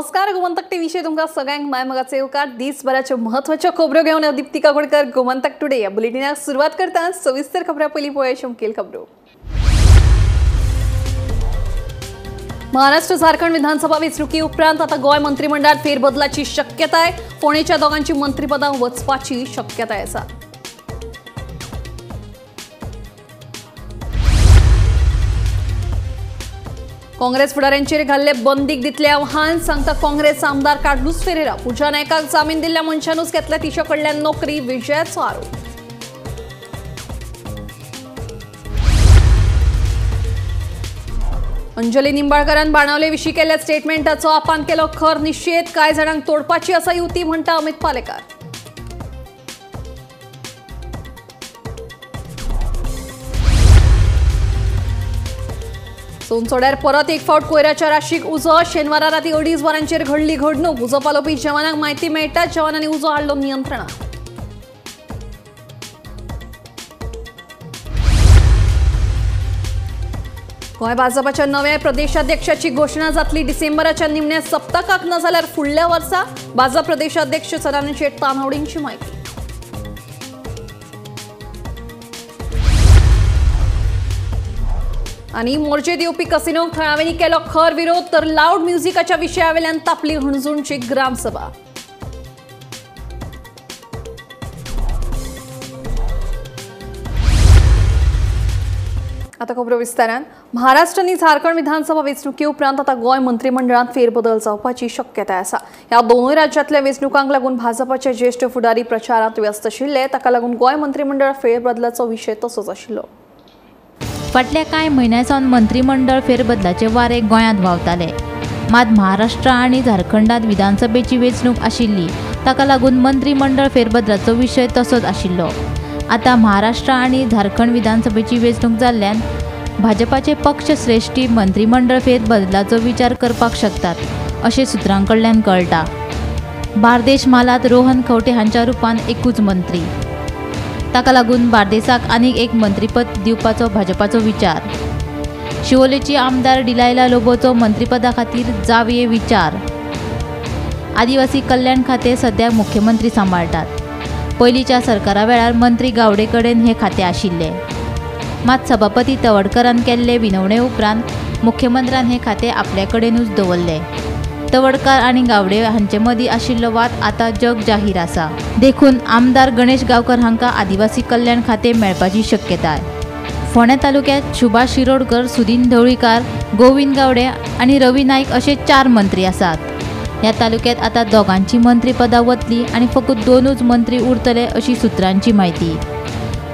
नमस्कार गोमंतक टीव्हीचे तुमका सगळ्यांक मायमगाचे येवकार दिसभराच्या महत्वाच्या खबरो घेऊन दीप्ती काकोडकर गोमंतक टुडे या बुलेटिनाक सुरुवात करता सविस्तर खबरां पयली पळोवया मुखेल खबरो। महाराष्ट्र झारखंड विधानसभा वेंचणुकी उपरांत आता गोय मंत्रिमंडळात फेरबदलाची शक्यताय। फोंडेच्या दोगांची मंत्रिपदां वचपाची शक्यताय आसा। काँग्रेस फुडाऱ्यांचेर घाल्ले बंदीक दितले आव्हान सांगता काँग्रेस आमदार कार्लोस फेरेरा। पूजा नायकाक जामीन दिल्ल्या मनशानूच घेतल्या तिचे कडल्यान नोकरी विजयाचो आरोप। अंजली निंबाळकरान बाणावले विशीं केल्ल्या स्टेटमेंटाचो आपान केलो खर निषेध। कांय जाणांक तोडपाची आसा युती म्हणटा अमित पालेकार। सोनसोड्यार परत एक फावट कोयराच्या राशीक उजो। शेनवारा राती 2:30 वरांचेर घडली घडणूक। उजो पालोवपी जवानांक म्हायती मेळटा जवानांनी उजो हाडलो नियंत्रणात। गोंय भाजपाच्या नव्या प्रदेशाध्यक्षाची घोषणा जातली डिसेंबराच्या निमण्या सप्तकाक न जाल्यार फुडल्या वर्सा। भाजप प्रदेशाध्यक्ष सदानंद शेट तानावडेंची माहिती। आणि मोर्चे दिवपी कसिनोक थळाव्यांनी केलो खर विरोध तर लाऊड म्युझिकाच्या विशयावेल्यान तापली हणजूणची ग्रामसभा। आता खबरो विस्तारान। महाराष्ट्र आणि झारखंड विधानसभा वेंचणुकी उपरांत आता गोय मंत्रिमंडळात फेरबदल जावपाची शक्यताय आसा। ह्या दोनूय राज्यांतल्या वेंचणुकांक लागून भाजपाचे ज्येष्ठ फुडारी प्रचारात व्यस्त आशिल्ले, ताका लागून गोय मंत्रिमंडळ फेरबदलाचो विशय तसोच आशिल्लो। फाटल्या कांय म्हयन्यांसावन मंत्रिमंडळ फेरबदलाचे वारे गोंयांत व्हांवताले। मात महाराष्ट्र आनी झारखंडात विधानसभेची वेंचणूक आशिल्ली, ताका लागून मंत्रिमंडळ फेरबदलाचो विशय तसोच आशिल्लो। आता महाराष्ट्र आनी झारखंड विधानसभेची वेंचणूक जाल्ल्यान भाजपाचे पक्षश्रेष्ठी मंत्रिमंडळ फेरबदलाचो विचार करपाक शकतात, अशें सुत्रांकडल्यान कळटा। बार्देश म्हालात रोहन खंवटे हांच्या रुपान एकूच मंत्री, ताका लागून बार्देसाक आनीक एक मंत्रीपद दिवपाचो भाजपाचो विचार। शिवोलेची आमदार डिलायला लोबोचो मंत्रीपदा खातीर जावये विचार। आदिवासी कल्याण खातें सद्याक मुख्यमंत्री सांबाळटात। पयलींच्या सरकारा वेळार मंत्री गावडे कडेन हे खातें आशिल्ले, मात सभापती तवडकरान केल्ले विनवणे उपरांत मुख्यमंत्र्यान हे खातें आपल्या कडेनूच दवरले। तवडकार आनी गावडे हांचे मदीं आशिल्लो वाद आतां जग जाहीर आसा। देखून आमदार गणेश गांवकर हांकां आदिवासी कल्याण खातें मेळपाची शक्यताय। फोंडें तालुक्यांत सुभाष शिरोडकर, सुदीन ढवळीकार, गोविंद गावडे आनी रवी नाईक अशे 4 मंत्री आसात। ह्या तालुक्यांत आतां दोगांची मंत्रीपदां वतली आनी फकत 2च मंत्री उरतले अशी सुत्रांची म्हायती।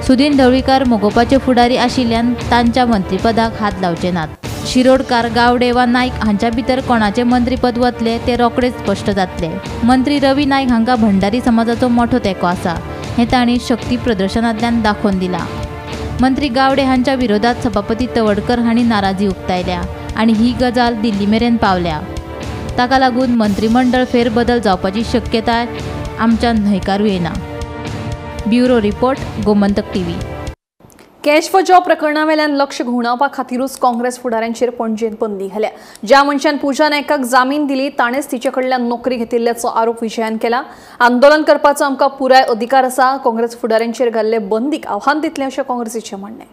सुदीन ढवळीकार मोगोपाचे फुडारी आशिल्ल्यान तांच्या मंत्रीपदाक हात लावचे नात। शिरोडकार, गावडे वा नाईक हांच्या भितर कोणाचे मंत्रीपद वतले ते रोखडेच स्पश्ट जातले। मंत्री रवी नाईक हांकां भंडारी समाजाचो मोठो तेंको आसा, हें तांणी शक्ती प्रदर्शनांतल्यान दाखोवन दिलां। मंत्री गावडे हांच्या विरोधात सभापती तवडकर हांणी नाराजी उक्तायल्या आनी ही गजाल दिल्ली मेरेन पावल्या। ताका लागून मंत्रिमंडळ फेरबदल जावपाची शक्यताय आमच्यान न्हयकारूं येना। Bureau report, Gomantak TV. Cash for job प्रकरणा वेल्यान लक्ष घुंवडावपा खातीरूच काँग्रेस फुडाऱ्यांचेर पणजेंत बंदी घाल्या। ज्या मनशान पूजा नायकाक जामीन दिली ताणेच तिचे कडल्यान नोकरी घेतिल्ल्याचो आरोप विजयान केला। आंदोलन करपाचो आमकां पुराय अधिकार आसा। काँग्रेस फुडाऱ्यांचेर घाल्ले बंदीक आव्हान दितले अशें काँग्रेसीचें म्हणणें।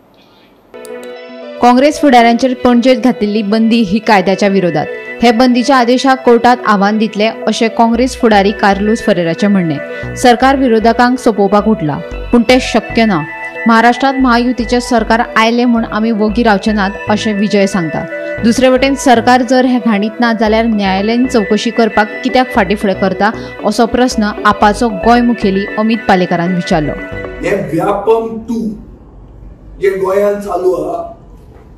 काँग्रेस फुडाऱ्यांचेर पणजेंत घातिल्ली बंदी ही कायद्याच्या विरोधात। हे बंदीच्या आदेशाक कोर्टात आव्हान दितले अशें काँग्रेस फुडारी कार्लोस फेरेराचें म्हणणें। सरकार विरोधकांक सोपोवपाक उठला, पूण तें शक्य ना। महाराष्ट्रात महायुतीचे सरकार आयले म्हूण आमी वगी रावचे नात अशें विजय सांगता। दुसरे वटेन सरकार जर हे घाणीत ना जाल्यार न्यायालयीन चवकशी करपाक कित्याक फाटीं फुडें करता असो प्रस्न आपाचो गोंय मुखेली अमित पालेकरान विचारलो। हे व्यापम 2 जे गोंयांत चालू आहा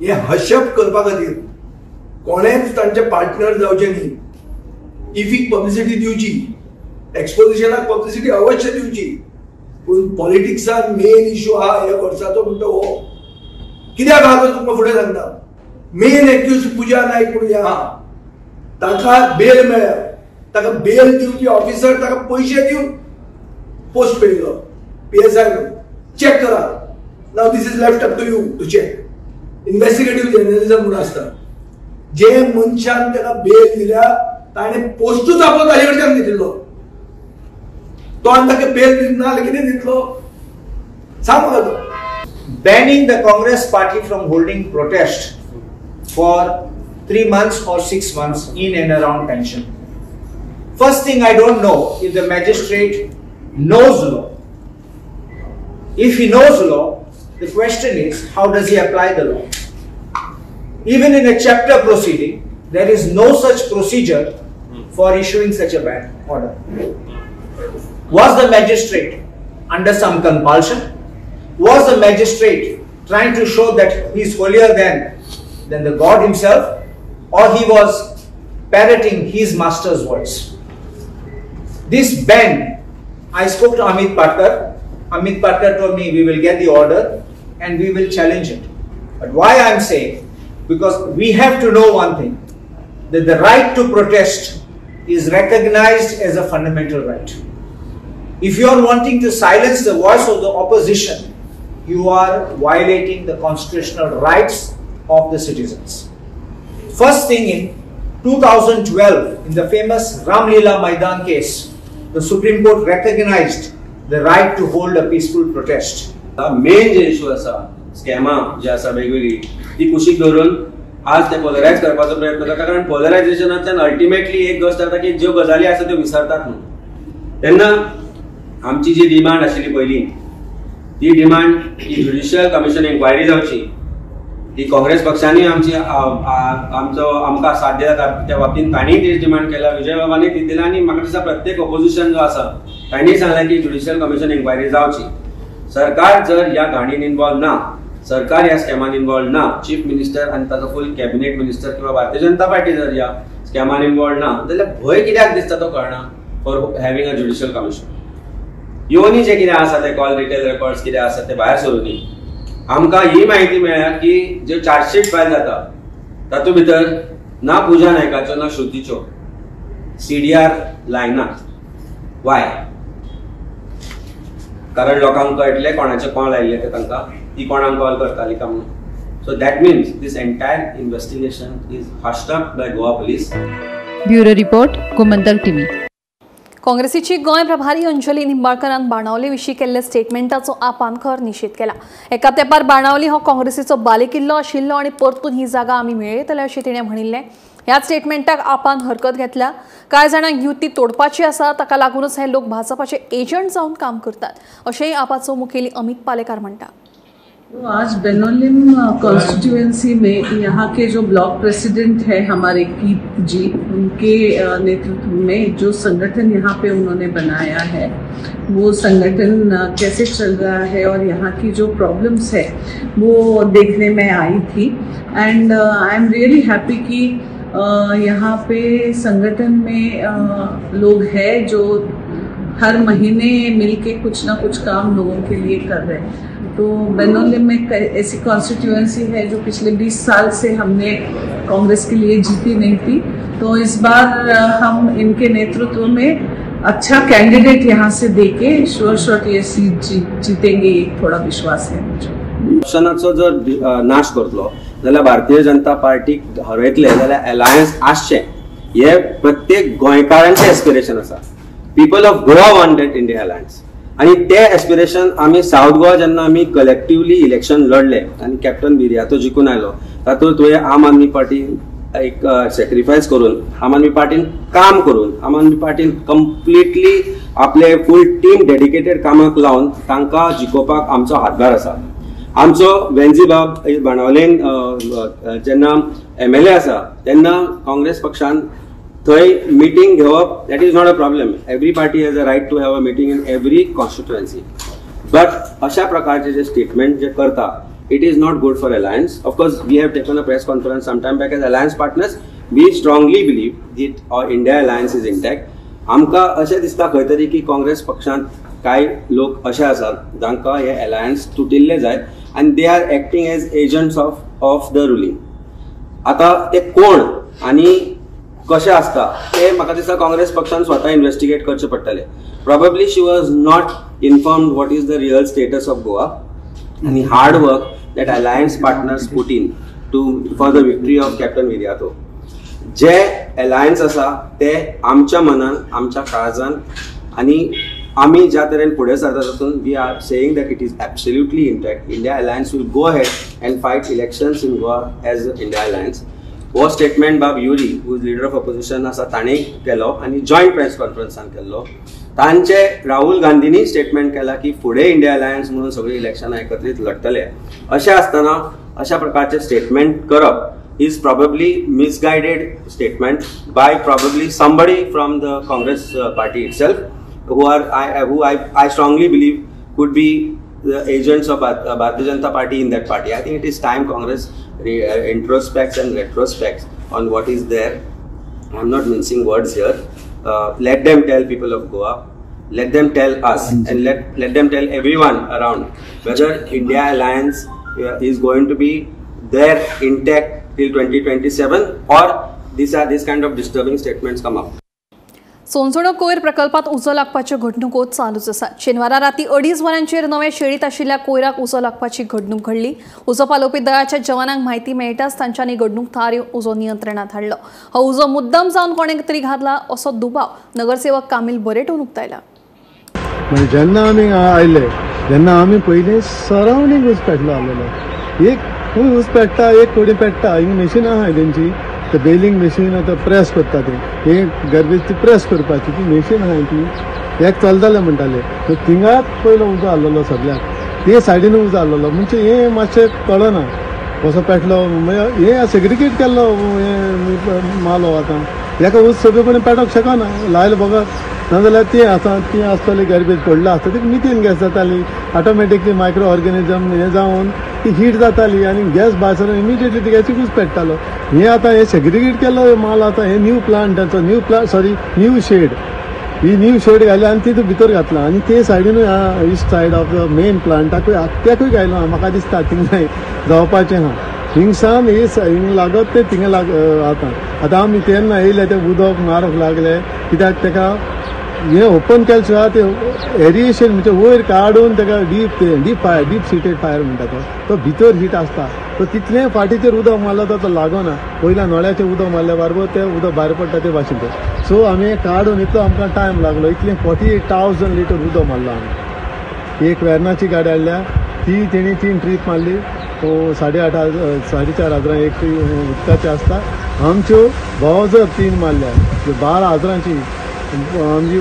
हे हशप करपा खातीर कोणेच तांचे पार्टनर जावचे न्ही। इफीक पब्लिसिटी दिवची, एक्सपोजिशनाक पब्लिसिटी अवश्य दिवची, पूण पॉलिटिक्सान मेन इश्यू हा ह्या वर्साचो म्हणतो हो कित्याक हा तो तुमकां फुडें सांगता। मेन एक्यूज पूजा नायक म्हणून आहा, ताका बेल मेळ्ळ्या, ताका बेल दिवपी ऑफिसर ताका पयशे दिवन पोस्ट पेयलो PSI चेक करा। Now this is left up to you to check. Investigative journalism म्हणून आसता, जे मनशान त्याला बेल दिल्या ताणे पोस्टूच आपलो ताजे कडच्यान घेतिल्लो तो आनी ताका बेल दितना जाल्यार कितें दितलो सांग म्हाका तो. Banning the Congress party from holding protest for 3 months or 6 months in and around pension. First thing, I don't know if the magistrate knows law. If he knows law, the question is, how does he apply the law? Even in a chapter proceeding, there is no such procedure for issuing such a ban order. Was the magistrate under some compulsion? Was the magistrate trying to show that he is holier than the God himself, or he was parroting his master's words? This ban, I spoke to Amit Patkar. Amit Patkar told me we will get the order and we will challenge it. But why I am saying? Because we have to know one thing, that the right to protest is recognized as a fundamental right. If you are wanting to silence the voice of the opposition, you are violating the constitutional rights of the citizens. First thing, in 2012, in the famous Ramlila Maidan case, the Supreme Court recognized the right to hold a peaceful protest. Main जे issue आसा स्कॅमा जे आसा वेगवेगळी ती कुशीक धरून आज ते पोलरायज करपाचो प्रयत्न करता, कारण पोलरायझेशनांतल्यान अल्टिमेटली एक गोष्ट जाता की ज्यो गजाली आसा त्यो विसरतात म्हणून. तेन्ना आमची जी डिमांड आशिल्ली पयली, ती डिमांड ही ज्युडिशियल कमिशन इन्क्वायरी जावची, ती काँग्रेस पक्षांनी आमकां साथ दिला त्या बाबतींत तांणी ती डिमांड केला, विजय बाबांनी ती दिला, आनी म्हाका दिसता प्रत्येक ऑपोजिशन जो आसा तांणी सांगलें की ज्युडिशियल कमिशन इन्क्वायरी जावची. सरकार जर ह्या घाणीन इन्वॉल्व ना, सरकार ह्या स्कॅमान इन्वॉल्व ना, चीफ मिनिस्टर आनी ताचो फूल कॅबिनेट मिनिस्टर किंवा भारतीय जनता पार्टी जर ह्या स्कॅमान इन्वॉल्व ना, जाल्यार भंय कित्याक दिसता तो कळना for having a judicial commission. योनी जे कितें आसा ते कॉल डिटेल रेकॉर्ड्स कितें आसा ते भायर सरूनी आमकां ही म्हायती मेळ्ळ्या की ज्यो चार्जशीट फायल जाता तातूंत भितर ना पुजा नायकाच्यो ना श्रुतीच्यो CDR लायनात. वाय? कारण लोकांक कळटलें कोणाचे कॉल आयिल्ले ते तांकां, ती कोणाक कॉल करताली काय म्हणून. So that means this entire investigation is hushed up by Goa police. Bureau report Gomantak TV. काँग्रेसीची गोंय प्रभारी अंजली निंबाळकरान बाणावले विशीं केल्ल्या स्टेटमेंटाचो आपान खर निशेध केला. एका तेंपार बाणावली हो काँग्रेसीचो बालेकिल्लो आशिल्लो आनी परतून ही जागा आमी मेळयतले अशें तिणें म्हणिल्लें. ह्याच स्टेटमेंटाक आपान हरकत घेतल्या. कांय जाणांक युती तोडपाची आसा, ताका लागूनच हे लोक भाजपाचे एजंट जावन काम करतात अशेंय आपाचो मुखेली अमित पालेकार म्हणटा. आज बेनोलिम कॉन्स्टिट्यूएंसी में यहाँ के जो ब्लॉक प्रेसिडेंट है हमारे कीप जी, उनके नेतृत्व में जो संगठन यहाँ पे उन्होंने बनाया है वो संगठन कैसे चल रहा है और यहाँ की जो प्रॉब्लम्स है वो देखने में आई थी. And I am really happy कि यहाँ पे संगठन में लोग हैं जो हर महीने मिलके कुछ ना कुछ काम लोगों के लिए कर रहे हैं. तो बेनोलिम में ऐसी कॉन्स्टिट्यूएंसी है जो पिछले 20 साल से हमने कांग्रेस के लिए जीती नहीं थी. तो इस बार हम इनके नेतृत्व में अच्छा कैंडिडेट यहाँ से देके श्योर ये सीट जीतेंगे, एक थोड़ा विश्वास है मुझे. ऑप्शनाचो जर नाश करतलो जाल्यार भारतीय जनता पार्टीक हरयतले जाल्यार अलायन्स आसचें हे प्रत्येक गोंयकारांचें एस्पिरेशन आसा. People of Goa wanted India alliance आणि ते एस्पिरेशन आमी साऊथ गोवा जेन्ना आमी कलेक्टिवली इलेक्शन लढले आणि कॅप्टन बिरियातो जिखून आयलो तातूंत तुवें आम आदमी पार्टी एक सॅक्रिफायस करून आम आदमी पार्टीन काम करून आम आदमी पार्टीन कंप्लिटली आपले फूल टीम डेडिकेटेड कामाक लावन तांकां जिखोवपाक आमचो हातभार आसा. आमचो वेंजीबाब बाणावलेन जेन्ना MLA आसा तेन्ना काँग्रेस पक्षान थंय मिटींग घेवप that is not a problem. Every party has a right to have a meeting in every constituency. But अशा प्रकारचे जे स्टेटमेंट जे करता it is not good for alliance. Of course, we have taken a press conference some time back as alliance partners. We strongly believe that our India alliance is intact. आमकां अशें दिसता खंय तरी की काँग्रेस पक्षांत कांय लोक अशे आसात जांकां हे अलायन्स तुटिल्ले जाय आनी they are acting as agents of the ruling. आतां ते कोण आनी कशें आसता ते म्हाका दिसता काँग्रेस पक्षान स्वता इन्व्हेस्टिगेट करचें पडटलें. Probably she was not informed what is the real status of Goa and the hard work that alliance partners put in for the victory of Captain Viriato. जे अलायन्स आसा ते आमच्या मनान आमच्या काळजान आनी आमी ज्या तरेन फुडें सरता तातूंत we are saying that it is absolutely intact. India alliance will go ahead and fight elections in Goa as India alliance. हो स्टेटमेंट बाब Yuri who is leader of opposition आसा ताणें केलो आनी जॉयंट प्रेस कॉन्फरन्सान केल्लो. तांचे राहुल गांधीनी स्टेटमेंट केला की फुडें इंडिया अलायन्स म्हणून सगळी इलेक्शनां एकत्रीत लढतले. अशें आसतना अशा प्रकारचे स्टेटमेंट करप is probably misguided statement by probably somebody from the Congress party itself who I strongly believe could be the agents of Bharatiya Janata Party in that party. I think it is time Congress introspects and retrospects on what is there. I'm not mincing words here. Let them tell people of Goa, let them tell us, and let them tell everyone around whether India Alliance is going to be there intact till 2027 or these kind of disturbing statements come up. सोनसोणो कोयर प्रकल्पात उजो लागपाच्यो घडणुको चालूच आसात. शेनवारा राती 2:30 वरांचेर नवे शेळीत आशिल्ल्या कोयराक उजो लागपाची घडणूक घडली. उजो पालोवपी दळाच्या जवानांक म्हायती मेळटाच तांच्यांनी घडणूक थाऱ्यो उजो नियंत्रणात हाडलो. हो उजो मुद्दम जावन कोणेक तरी घातला असो दुबाव नगरसेवक कामील बरेटोन उक्तायला. जेन्ना आमी आयले तेन्ना आमी पयलीं सरावंडींग उज पेटलो आसलेलो. एक ऊस पेट्टा एक कोडी पेट्टा हिंग मशीन आहा तेंची ते बेलिंग मशीन आतां प्रेस करता ते गार्बेज ती प्रेस करपाची ती मशीन आहा ती एक चलताले म्हणटाले. सो थिंगाच पयलो उजो आसलेलो सगळ्याक ते सायडीन उजो आसलेलो. म्हणजे हें मातशें कळना कसो पेटलो. हें सेग्रिगेट केल्लो मालो आतां हेका उज सगळे कोणी पेटोवंक शकना. लायले बघत नाजाल्यार ती आसताली गार्बेज पडला आसता ती मिथेन गॅस जाताली. ऑटोमॅटिकली मायक्रो ऑर्गेनिजम हें जावन ती हीट जाताली आनी गॅस भायर सरून इमिडिएटली ती गॅसीक उज पेट्टालो. हें आतां हें सेग्रिगेट केल्लो माल आतां हें न्यू प्लांटाचो न्यू शेड ही न्यू शेड घाली आनी तितून भितर घातला आनी ते सायडीनूय east side of the main प्लांटाकूय आख्याकूय घायलो म्हाका दिसता थिंगा जावपाचें आहा. हिंगसान हिंग लागत ते थिंगा आतां आमी तेन्ना येयले ते उदक मारूंक लागले कित्याक तेका हें ओपन केलें शिवाय ते एरिएशन म्हणजे वयर काडून तेका डीप सिटेड फायर म्हणटा तो भितर हीट आसता. तो तितलें फाटीचेर उदक मारलो तो लागना. पयल्या नळ्याचेर उदक मारल्या बरोबर तें उदक भायर पडटा ते भाशेन तें. सो आमी काडून इतलो आमकां टायम लागलो. इतलें 48,000 लिटर उदक मारलो आमी. एक वेर्नाची गाडी हाडल्या ती तेणी 3 ट्रीप मारली. 4,500 एक उदकाची आसता. आमच्यो भावजर 3 मारल्या 12,000ची आमची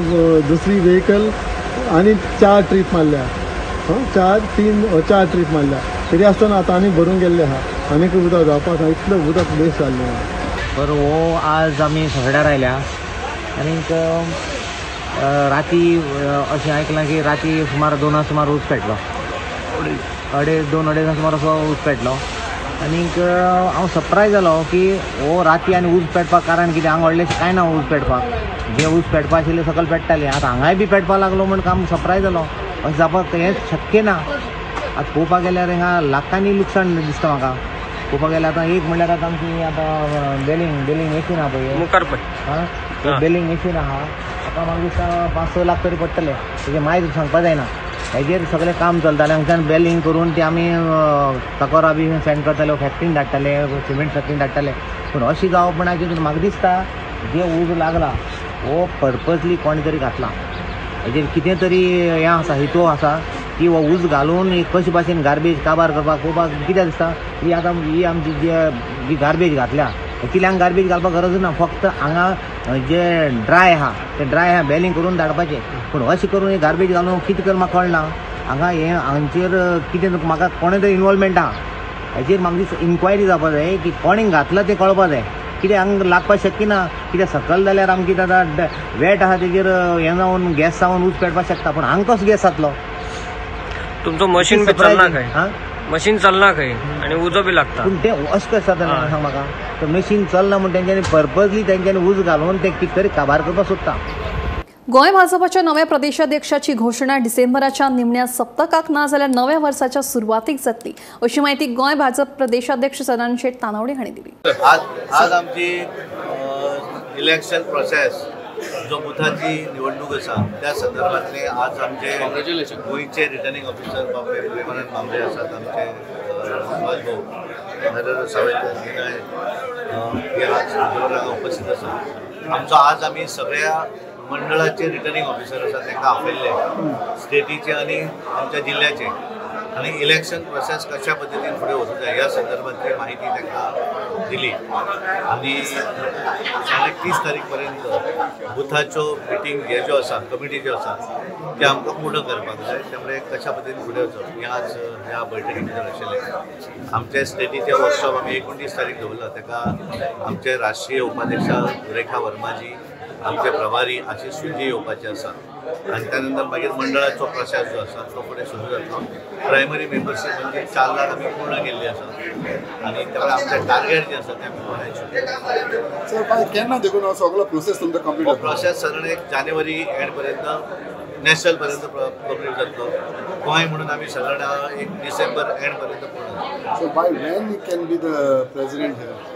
दुसरी व्हेकल आनी 4 ट्रीप मारल्या. 4 ट्रीप मारल्या तरी आसतना आतां आनी भरून गेल्ले आहा. आनीक उदक जावपाक इतलें उदक वेस्ट जाल्लें आहा. तर हो आज आमी सगळ्यार आयल्या आनीक राती अशें आयकलां की राती सुमार 2 सुमार उज पेटलो. 2-2:30 सुमार असो उज पेटलो. आनीक हांव सरप्रायज जालो की हो राती आनी उज पेटपाक कारण कितें हांगा व्हडलेशें कांय ना उज पेटपाक. जे उज पेटपा आशिल्लें सकयल पेट्टालें आतां हांगाय बी पेटपाक लागलो म्हण आमी सरप्रायज जालो. अशें जावपाक हें शक्य ना. आतां पळोवपाक गेल्यार हिंगा लाखांनी लुकसाण दिसता म्हाका. पळोवपाक गेल्यार आतां एक म्हणल्यार आतां आमची आतां बेलिंग मशीन आहा पळय मुखार पळय बेलिंग मशीन आहा. आतां म्हाका दिसता 5-6 लाख तरी पडटले. तेजें मायज सांगपा जायना. हेजेर सगळें काम चलतालें. हांगच्यान बेलिंग करून ते आमी तकोरा बी सेंड करताले फॅक्ट्रीन धाडटाले सिमेंट फॅक्ट्रीन धाडटाले. पूण अशी जावपणाचेर म्हाका दिसता जे उज लागला हो पर्पजली कोणी तरी घातला. हेजेर कितें तरी हें आसा हेतू आसा की हो उज घालून कशे भाशेन गार्बेज काबार करपाक पळोवपाक कितें दिसता ही आतां ही आमची जी गार्बेज घातल्या कित्याक गार्बेज घालपाक गरज ना. फक्त हांगा जे ड्राय आहा ते ड्राय आहा बेलिंग करून धाडपाचें. पूण अशें करून ही गार्बेज घालून कितें कर म्हाका कळना. हांगा हें हांचेर कितें म्हाका कोणें तरी इनवॉल्वमेंट आहा. हेजेर म्हाका दिसता इन्क्वायरी जावपा जाय की कोणें घातलां तें कळपा जाय. कित्याक हांगा लागपाक शक्य ना. कित्याक सकयल जाल्यार आमकां कितें आतां वेट आहा तेजेर हें जावन गॅस जावन उज पेटपाक शकता. पूण हांगा कसो गॅस जातलो. तुमचो मशीन बी चलना खंय मशीन चलना खंय आनी उजो बी लागता. पूण तें अशें कशें जाता सांग म्हाका. तर मशीन चलना म्हण तेंच्यांनी पर्पजली तेंच्यांनी उज घालून तें कितें तरी काबार करपाक सोदता. गोंय भाजपाच्या नव्या प्रदेशाध्यक्षाची घोषणा डिसेंबराच्या निमण्या सप्तकाक ना जाल्यार नव्या वर्साच्या सुरवातीक जातली अशी माहिती गोंय भाजप प्रदेशाध्यक्ष सदानंद शेट तानावडे हांणी दिली. आज आमची इलेक्शन प्रोसेस जो बुथाची निवडणूक आसा त्या संदर्भातले आज आमचे गोंयचे रिटर्निंग ऑफिसर बाबे प्रेमानंद बांबरे आसात आमचे भाऊ नरेंद्र सावयकर हे आज आंदोलनाक उपस्थित आसा. आमचो आज आमी सगळ्या मंडळाचे रिटर्निंग ऑफिसर आसा तांकां आपयल्ले स्टेटीचे आनी आमच्या जिल्ह्याचे आणि इलेक्शन प्रोसेस कशा पद्धतीने फुडें वचूंक जाय ह्या संदर्भातली माहिती तांकां दिली आनी 30 तारीख पर्यंत बुथाच्यो मिटींग हे ज्यो आसा कमिटी ज्यो आसा ते आमकां पूर्ण करपाक जाय. त्यामुळे कशा पद्धतीने फुडें वचप हें आज ह्या बैठकी भितर आशिल्लें. आमचे स्टेटीचे वर्कशॉप आमी 29 तारीख दवरला. ताका आमचे राष्ट्रीय उपाध्यक्ष रेखा वर्माजी आमचे प्रभारी आशिष सुजी येवपाचे आसा आणि त्यानंतर मागीर मंडळाचो प्रोसेस जो आसा तो फुडें सुरू जातलो. प्रायमरी मेंबरशीप म्हणजे 4 लाख आमी पूर्ण केल्ली आसा आणि त्यामुळे आमचें टार्गेट जें आसा तें आमी पूर्ण सर बाय केन्ना देखून सगळो प्रोसेस तुमचो कंप्लीट जातलो. प्रोसेस साधारण 1 जानेवारी एंड पर्यंत नॅशनल पर्यंत कंप्लीट जातलो. गोंय म्हणून आमी साधारण 1 डिसेंबर एंड पर्यंत पूर्ण. So by when can be the president here?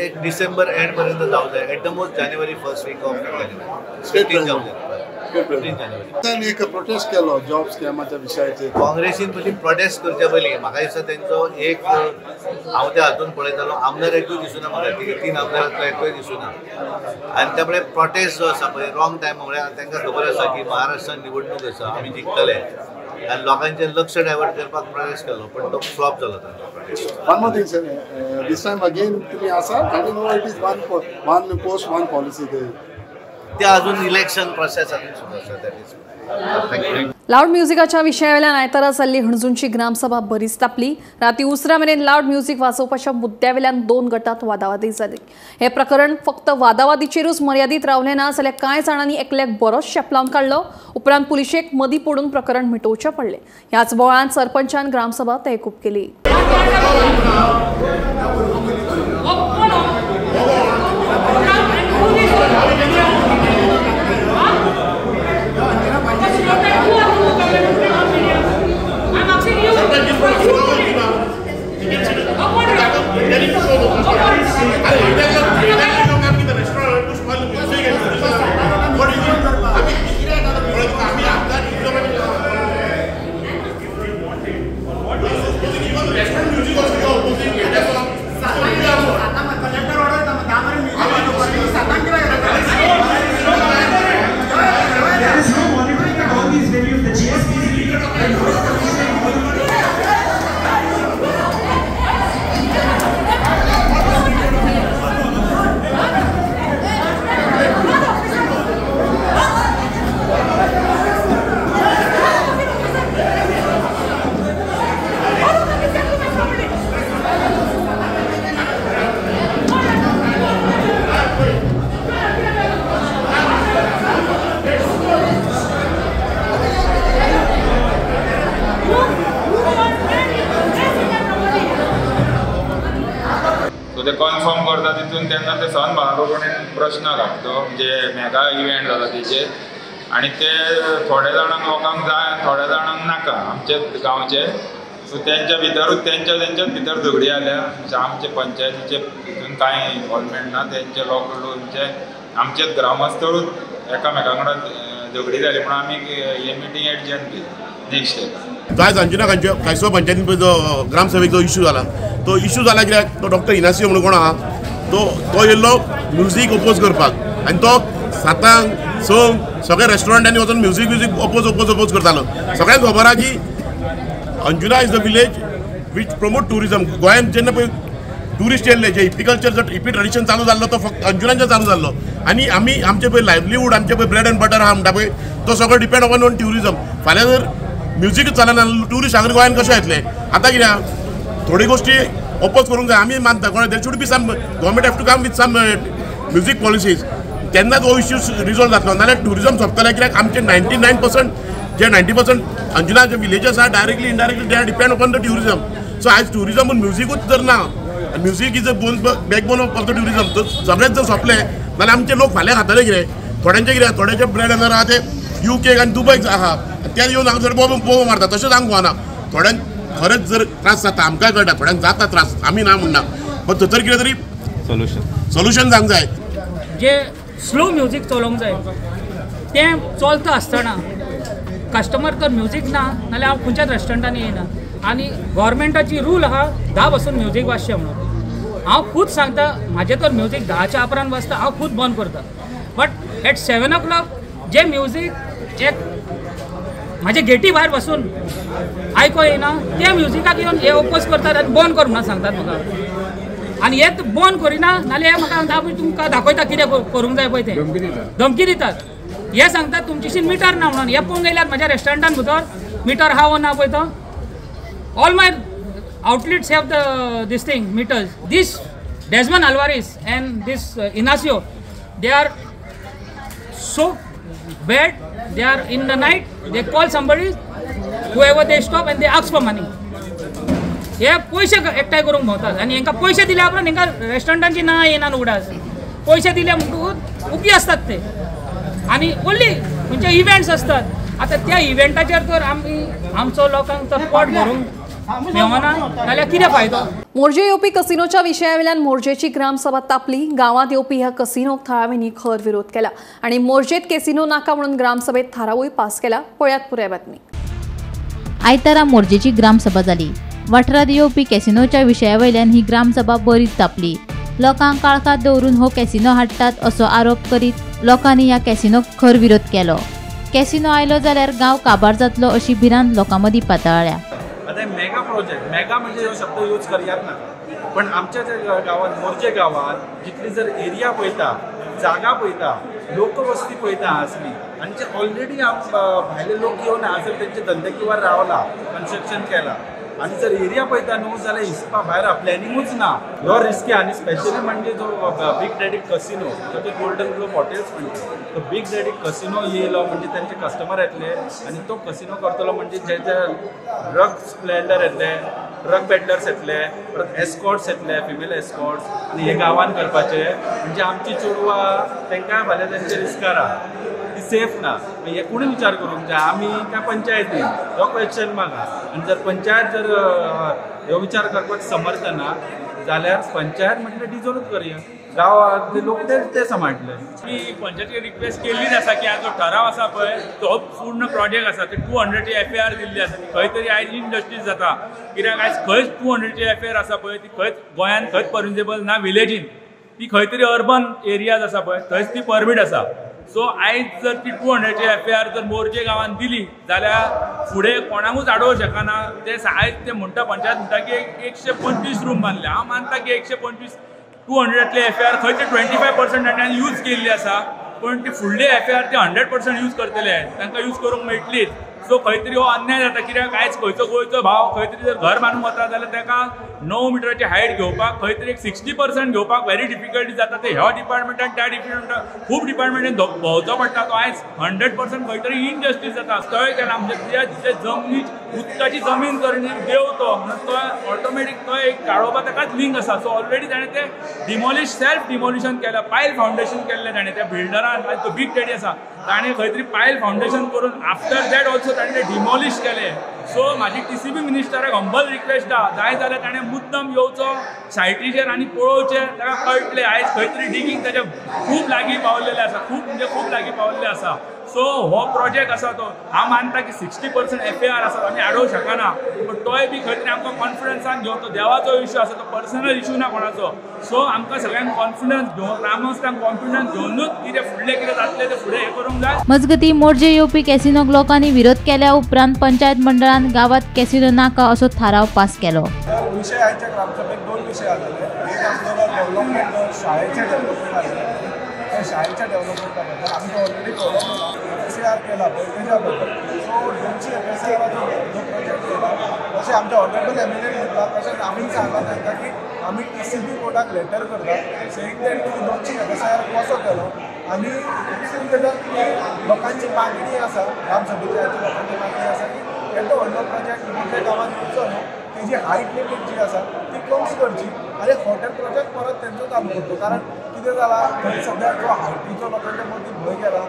1 December end पर्यंत जावंक जाय. एट द मोस्ट जानेवारी फर्स्ट वीक ऑफ जानेवारी स्टेट जावंक जाय. एक प्रोटेस्ट केलो जॉब स्कॅमाच्या विशयाचेर. काँग्रेसीन पयलीं प्रोटेस्ट करचे पयलीं म्हाका दिसता तेंचो एक हांव त्या हातून पळयतालो आमदार एकूय दिसूना म्हाका 3 आमदारांतलो एकूय दिसूना आनी त्यामुळे प्रोटेस्ट जो आसा पळय रॉंग टायमा म्हळ्यार तांकां खबर आसा की महाराष्ट्रान निवडणूक आसा आमी जिखतले आनी लोकांचें लक्ष डायवर्ट करपाक प्रोटेस्ट केलो पण तो फ्लॉप जालो तांचो prostate. One more thing, sir. This time again, तुम्ही आसा I don't know it is one post one policy there. ते अजून इलेक्शन प्रोसेस अजून सुरू आसा. दॅट इज लावड म्युझिकाच्या विशयावेल्यान आयतारा जाल्ली हणजूंची ग्रामसभा बरीच तापली. राती उसरा मेरेन लावड म्युझिक वाजोवपाच्या मुद्द्यावेल्यान 2 गटांत वादावादी जाली. हे प्रकरण फक्त वादावादीचेरूच मर्यादीत रावलें ना जाल्यार कांय जाणांनी एकल्याक बरोच शेप लावन काडलो. उपरांत पुलिशेक मदीं पडून प्रकरण मिटोवचें पडलें. ह्याच बोळान सरपंचान ग्रामसभा तहकूब केली. ते कन्फर्म करता तितून तेन्ना ते सन महारोपणेन प्रश्न काडतो म्हणजे मेगा इव्हेंट जाला तेचेर आनी ते थोड्या जाणांक लोकांक जाय थोड्या जाणांक नाका आमचे गांवचे. सो तेंच्या भितरूच तेंच्याच भितर झगडी जाल्या. आमचे पंचायतीचे हितून कांय इन्वॉल्वमेंट ना. तेंचे लोकलचे आमचेच ग्रामस्थरूच एकामेका वांगडा झगडी जाली म्हणून आमी हे मिटींग एडजर्न केली नेक्स्ट डे. काल सांजना कांयसो पंचायतीन जो ग्रामसभेक जो इश्यू जाला तो इश्यू जाला कित्याक तो डॉक्टर इनासियो म्हणून कोण आहा तो येयल्लो म्युझीक ओपोज करपाक आनी तो 7 संक सगळे रेस्टॉरंटांनी वचून म्युझीक ओपोज करतालो. सगळ्यांक खबर आहा की Anjuna is the village which promote tourism. गोंयांत जेन्ना पळय टुरिस्ट येयल्ले जे हिपी कल्चर जो हिपी ट्रेडिशन चालू जाल्लो तो फक्त अंजुनांचे चालू जाल्लो आनी आमी आमचे पळय लायव्हलीहूड आमचे पळय ब्रेड एंड बटर आहा म्हणटा पळय तो सगळो डिपेंड ऑन ट्युरिजम. फाल्यां जर म्युझीकच चलना टुरिस्ट हांगा गोंयांत कशे येतले. आतां कित्याक थोडी गोष्टी ओपोज करूंक जाय. आमी मानता कोण there should be some government have to come with some music policies तेन्ना हो इश्यू रिजॉल्व जातलो नाल्यार टुरिजम सोंपतलें. कित्याक आमचे 99% जे 90% अंजुना जे विलेजेस आहा directly indirectly they are depend upon the tourism. So आयज टुरिजम पूण म्युझीकूच जर ना music is a backbone of the tourism तर सगळेंच जर सोंपलें जाल्यार आमचे लोक फाल्यां खातले कितें. थोड्यांचे कितें थोड्याचे ब्रेड एंड आहा ते UK आनी दुबयक आहा ते येवन हांगा जर बोबो मारता तशेंच हांगा गोवाना. थोड्यांक खरेंच जर त्रास जाता आमकांय कळटा थोड्यांक जाता त्रास आमी ना म्हणना पण थंयसर कितें तरी सोल्युशन जावंक जाय. जे स्लो म्युजीक चलोवंक जाय तें चलता आसतना कस्टमर तर म्युजीक ना नाल्यार हांव खंयच्याच रेस्टॉरंटांनी येयना आणि गव्हर्मेंटाची रूल हा 10 पासून म्युझिक वाजचे म्हणून हांव खूद सांगता म्हाजे तर म्युझिक 10च्या उपरांत वाजता हांव खूद बंद करता बट एट 7 o'clock जे म्युझिक एक म्हाजे गेटी भायर बसून आयको येना त्या म्युझिकाक येवन हे ओपोज करतात आनी बंद कर म्हणून सांगतात म्हाका आनी हे बंद करिना नाल्यार हे म्हाका तुमकां दाखयता कितें करूंक जाय पळय तें धमकी दितात हे सांगतात तुमचेशी मिटर ना म्हणून हे पळोवंक गेल्यार म्हाज्या रेस्टॉरंटान भितर मिटर हा वो ना पळय तो all my outlets have this thing meters. This Desmond Alvarez and this Inacio, they are so bad. They are in the night. They call somebody, whoever they stop and they ask for money. हे पैसे एकठांय करूंक भोंवतात आनी हांकां पैसे दिल्या उपरांत हांकां रेस्टॉरंटांची ना येना उगडास पैसे दिले म्हणटकूच उगी असतात ते आनी ओन्ली म्हणजे इव्हेंट्स असतात आतां त्या इव्हेंटाचेर तर आमी आमचो लोकांक तर पोट भरूंक मोर्जे येवपी कसिनोच्या विशयावेल्यान मोर्जेची ग्रामसभा तापली गावात येवपी ह्या कसिनोक थळाव्यांनी खर विरोध केला आणि मोर्जेत कॅसिनो नाका म्हणून ग्रामसभेत थारावूय पास केला पळयात पुराय बातमी आयतारा मोर्जेची ग्रामसभा जाली वाठारात येवपी कॅसिनोच्या विशयावेल्यान ही ग्रामसभा बरीच तापली लोकांक काळखात दवरून हो कॅसिनो हाडटात असो आरोप करीत लोकांनी ह्या कॅसिनोक खर विरोध केलो कॅसिनो आयलो जाल्यार गांव काबार जातलो अशी भिरांत लोकांमदीं पातळ्ळ्या आता मेगा प्रोजेक्ट मेगा म्हणजे हो शब्द यूज करयात ना पण आमच्या गावात मोर्जे गावात जितली जर एरिया पळयता जागा पळयता लोकवस्ती पळयता असली आणि जे ऑलरेडी भायले लोक येवन हांगासर तेंचे धंदे किंवा रावला कन्स्ट्रक्शन केला आणि जर एरिया पळयता न्हू जाल्यार हिसपा भायर प्लॅनिंगूच ना हो रिस्की आणि स्पेशली म्हणजे जो बिग डॅडी कसिनो जो ते गोल्डन ग्लोब हॉटेल्स म्हणजे तो बिग डॅडी कसिनो येयलो म्हणजे त्यांचे कस्टमर येतले आणि तो कसिनो करतलो म्हणजे जे ड्रग स्प्लेंडर येतले ड्रग बेडलर्स येतले परत एस्कॉर्ट्स येतले फिमेल एस्कॉर्ट्स आणि हे गांवान करपाचे म्हणजे आमची चेडवां तांकां फाल्यां तेंचे रिस्कार आहा ती सेफ ना हे कोणी विचार करूंक जाय आमी त्या पंचायतीन हो क्वेश्चन मागा आनी जर पंचायत जर ह्यो विचार करपाक समर्थ ना जाल्यार पंचायत म्हटल्यार डिजोल्व करया गांवांतले लोक ते सांबाळटले मी पंचायतीक रिक्वेस्ट केल्लीच आसा की जो ठराव आसा पळय तो पूर्ण प्रोजेक्ट आसा ते 200ची FAR दिल्ली आसा ती खंय तरी आयज इनजस्टीस जाता कित्याक आयज खंयच 200ची FAR आसा पळय ती खंयच गोंयांत खंयच परमिसेबल ना विलेजीन ती खंय तरी अर्बन एरियाज आसा पळय थंयच ती परमीट आसा सो आयज जर ती 200ची FAR जर मोर्जे गांवांत दिली जाल्यार फुडें कोणाकूच आडोवंक शकना ते आयज ते म्हणटा पंचायत म्हणटा की 125 रूम बांदले हांव मानता की 125 200तले FAR खंय ते 25% तांणी यूज केल्ली आसा पण ती फुडली FAR ते 100% यूज करतले तांकां यूज करूंक मेळटलीच सो खंय तरी हो अन्याय जाता कित्याक आयज खंयचो गोंयचो भाव खंय तरी जर घर बांदूंक वता जाल्यार ताका 9 मिटराची हायट घेवपाक खंय तरी 60% घेवपाक व्हेरी डिफिकल्टी जाता ते ह्या डिपार्टमेंटान त्या डिपार्टमेंटान खूब डिपार्टमेंटान भोंवचो पडटा तो आयज 100% खंय तरी इनजस्टीस जाता तोय केला म्हणजे जे जमनीची उदकाची जमीन जर देंवतो तो ऑटोमॅटीक तो एक काडोवपा ताकाच लिंक आसा सो ऑलरेडी ताणें ते सेल्फ डिमोलिशन केला पायल फावंडेशन केल्लें ताणें त्या बिल्डरान तो बिग डॅडी आसा ताणें खंय तरी पायल फावंडेशन करून आफ्टर दॅट ऑल्सो ताणें ते डिमोलिश केलें सो म्हाजी TCB मिनिस्टराक हंबल रिक्वेस्ट आहा जाय जाल्यार ताणें मुद्दम येवचो सायटीचेर आनी पळोवचें ताका कळटलें आयज खंय तरी डिगींग ताच्या खूब लागीं पावलेलें आसा खूब लागीं पावल्लें आसा सो हो प्रोजेक्ट आसा तो हांव मानता की 60% FAR आसा आमी आडोवंक शकना पण तोय बी खंय तरी आमकां कॉन्फिडन्सान घेवन तो देवाचो इशू आसा तो पर्सनल इशू ना कोणाचो सो आमकां सगळ्यांक कॉन्फिडन्स घेवन ग्रामस्थांक कॉन्फिडन्स घेवनूच फुडलें कितें जातलें तें फुडें हें करूंक जाय मजगतीं मोर्जे येवपी कॅसिनोक लोकांनी विरोध केल्या उपरांत पंचायत मंडळान गावात कॅसिनो नाका असो थाराव पास केलो विशय आयच्या ग्रामसभेक 2 विशय आसले एक आसलो डेव्हलपमेंट शाळेचें डेव्हलपमेंट आसलें त्या शाळेच्या डेव्हलपमेंटा बद्दल आमी तो ऑलरेडी कळवलो FAR केला पळय तेज्या बद्दल सो दोनशी FARचो जो प्रोजेक्ट केला अशें आमच्या ऑनरेबल MLA म्हणटा तशेंच आमी सांगला तांकां की आमी TCB कोर्टाक लेटर करता सेईंग दॅट तुमी दोनशी FAR कसो केलो आनी लोकांची मागणी आसा ग्रामसभेच्या लोकांची मागणी आसा की येतो व्हडलो प्रोजेक्ट मोठ्या गांवांत येवचो न्हू तेजी हायट लिमीट जी आसा ती कमी करची आनी हॉटेल प्रोजेक्ट परत तेंचो चालू करतो कारण कितें जाला थंय सद्या जो हायटीचो लोकांच्या मदीं भंय गेला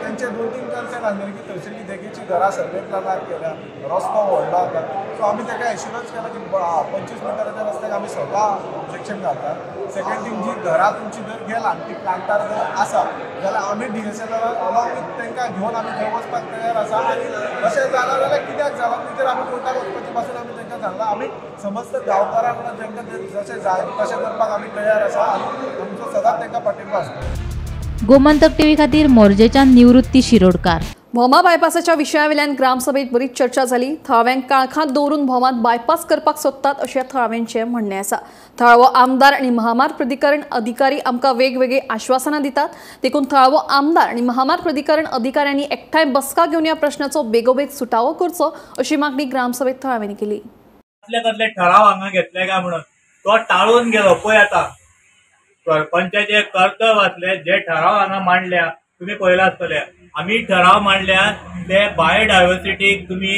त्यांचे 2-3 कन्सर्न आसले की थंयसरली देगेची घरां सर्वे प्लॅनार केल्या, रस्तो व्हडलो आसा. सो आमी ताका एश्युरन्स केला की 25 मिटराच्या रस्त्याक आमी स्वता ऑब्जेक्शन घालतात. सेकंड थिंग, जी घरां तुमची जर गेला ती प्लांटार जर आसा जाल्यार आमी DSLR अलॉंग विथ तांकां घेवन आमी थंय वचपाक तयार आसा. आनी अशें जालां जाल्यार कित्याक जालां तेजेर आमी कोर्टाक वचपाची पासून आमी तांकां सांगलां. आमी समस्त गांवकारांक तांकां जशें जाय तशें करपाक आमी तयार आसा आनी आमचो सदांच तांकां पाठिंबा आसता. गोमंतक टीव्ही खातीर मोरजेच्यान निवृत्ती शिरोडकार. भोमा बायपासाच्या विशयावेल्यान ग्रामसभेत बरीच चर्चा जाली. थळाव्यांक काळखांत दवरून भोमात बायपास करपाक सोदतात अशें थळाव्यांचें म्हणणें आसा. थळावो आमदार आनी महामार्ग प्राधिकरण अधिकारी आमकां वेगवेगळी आश्वासनां दितात. देखून थळावो आमदार आनी महामार्ग प्राधिकरण अधिकाऱ्यांनी एकठांय बसका घेवन ह्या प्रश्नाचो बेगोबेग सुटावो करचो अशी मागणी ग्रामसभेत थळाव्यांनी केली. कसले ठराव हांगा घेतले काय म्हणून तो टाळून गेलो. पळय आतां सरपंचाचे कर्तव्य आसले, जे ठराव हांगा मांडल्या तुम्ही पळयला आसतले. आमी ठराव मांडल्या ते बायोडायवर्सिटीक तुमी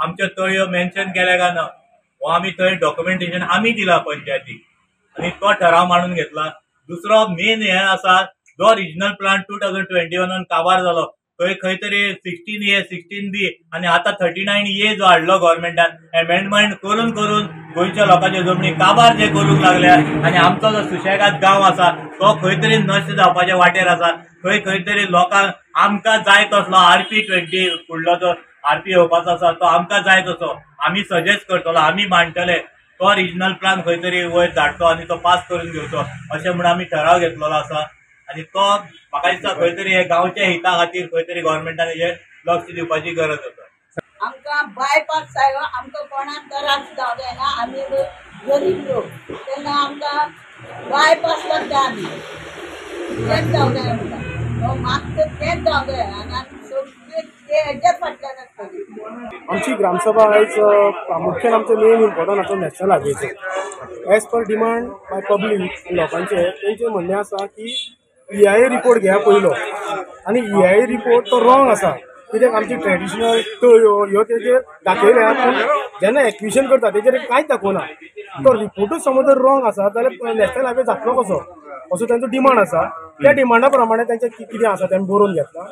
आमच्यो तळयो मेन्शन केल्या काय ना हो आमी थंय डॉक्युमेंटेशन आमी दिला पंचायतीक आनी तो ठराव मांडून घेतला. दुसरो मेन हे आसा जो रिजनल प्लान 2021 काबार जालो थंय खंय तरी 16A 16B आनी आतां 39A जो हाडलो गव्हर्मेंटान एमेंडमेंट करून गोंयच्या लोकांच्यो जमनी काबार जे करूंक लागल्या आनी आमचो जो सुशेगाद गांव आसा तो खंय तरी नश्ट जावपाच्या वाटेर आसा. खंय तरी लोकांक आमकां जाय तसलो RP20 फुडलो जो RP येवपाचो आसा तो आमकां जाय तसो आमी सजेस्ट करतलो, आमी मांडटले. तो रिजनल प्लान खंय तरी वयर धाडचो आनी तो पास करून घेवचो अशें म्हणून आमी ठराव घेतलेलो आसा. आनी तो म्हाका दिसता खंय तरी हे गांवच्या हिता खातीर खंय तरी गव्हर्मेंटान हेजेर लक्ष दिवपाची गरज आसा. आमकां बायपास जाय, आमकां कोणाक त्रास जावं जायना. आमी गरीब लोक तेन्ना आमकां बायपास लागता. आमी तेंच जावं जाय आमकां मागता तेंच जावं जाय आनी आमी सगळे हेजेच फाटल्यान आसतली. आमची ग्रामसभा आयज प्रामुख्यान आमचो मेन इम्पॉर्टंट आसा नॅशनल हायवेचो. As per demand by public लोकांचे तेंचें म्हणणें आसा की EIA रिपोर्ट घेया पयलो आनी EIA रिपोर्ट तो रॉंग आसा. कित्याक आमची ट्रेडिशनल तळयो ह्यो तेजेर दाखयल्या पूण जेन्ना एक्विशन करता तेजेर कांयच दाखोवना. तो रिपोर्टूच समज जर रॉंग आसा जाल्यार नॅशनल हायवे जातलो कसो असो तांचो डिमांड आसा. त्या डिमांडा प्रमाणे तेंचें कितें आसा तें बरोवन घेतला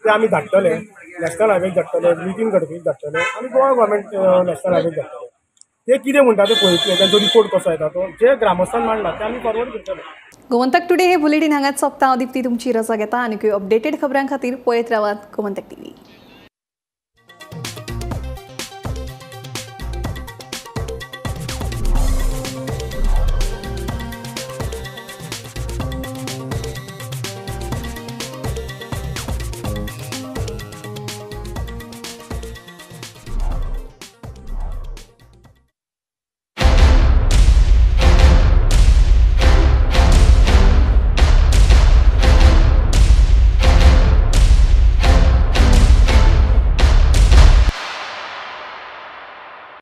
ते आमी धाडटले. नॅशनल हायवेक धाडटले, नितीन गडकरीक धाडटले आनी गोवा गव्हर्मेंट नॅशनल हायवेक धाडटले. ते कितें म्हणटा ते पळयतले, तांचो रिपोर्ट कसो येता तो जे ग्रामस्थान मांडला ते आमी फॉरवर्ड करतले. गोमंतक टुडे हे बुलेटिन हांगाच सोंपता. हांव दिप्ती तुमची रजा घेता. आनी अपडेटेड खबरां खातीर पळयत रावात गोमंतक टीव्ही.